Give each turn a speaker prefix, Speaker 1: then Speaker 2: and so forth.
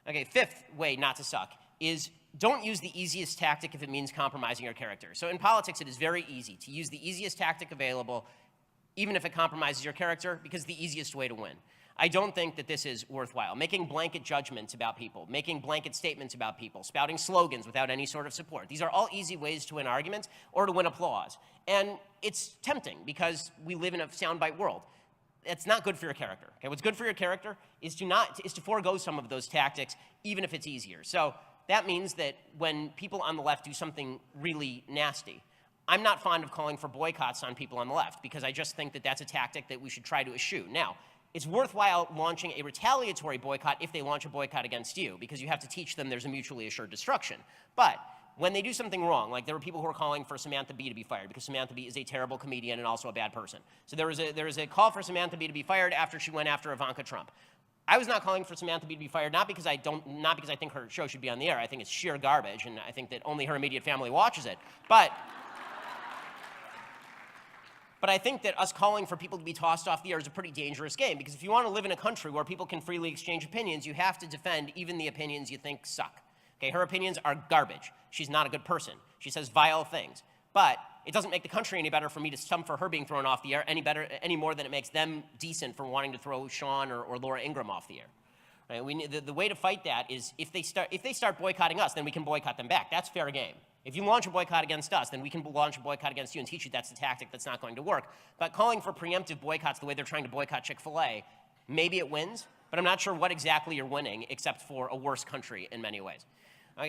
Speaker 1: Okay, fifth way not to suck is don't use the easiest tactic if it means compromising your character. So in politics, it is very easy to use the easiest tactic available, even if it compromises your character, because it's the easiest way to win. I don't think that this is worthwhile. Making blanket judgments about people, making blanket statements about people, spouting slogans without any sort of support. These are all easy ways to win arguments or to win applause. And it's tempting because we live in a soundbite world. It's not good for your character. Okay? What's good for your character is to forego some of those tactics, even if it's easier. So that means that when people on the left do something really nasty, I'm not fond of calling for boycotts on people on the left because I just think that that's a tactic that we should try to eschew. Now, it's worthwhile launching a retaliatory boycott if they launch a boycott against you, because you have to teach them there's a mutually assured destruction. But when they do something wrong, like there were people who were calling for Samantha Bee to be fired because Samantha Bee is a terrible comedian and also a bad person. So there was a call for Samantha Bee to be fired after she went after Ivanka Trump. I was not calling for Samantha Bee to be fired, not because I think her show should be on the air. I think it's sheer garbage, and I think that only her immediate family watches it. But I think that us calling for people to be tossed off the air is a pretty dangerous game, because if you want to live in a country where people can freely exchange opinions, you have to defend even the opinions you think suck. Okay, her opinions are garbage. She's not a good person. She says vile things. But it doesn't make the country any better for me to stump for her being thrown off the air any more than it makes them decent for wanting to throw Sean or Laura Ingraham off the air. Right? The way to fight that is if they start boycotting us, then we can boycott them back. That's fair game. If you launch a boycott against us, then we can launch a boycott against you and teach you that's the tactic that's not going to work. But calling for preemptive boycotts the way they're trying to boycott Chick-fil-A, maybe it wins, but I'm not sure what exactly you're winning except for a worse country in many ways.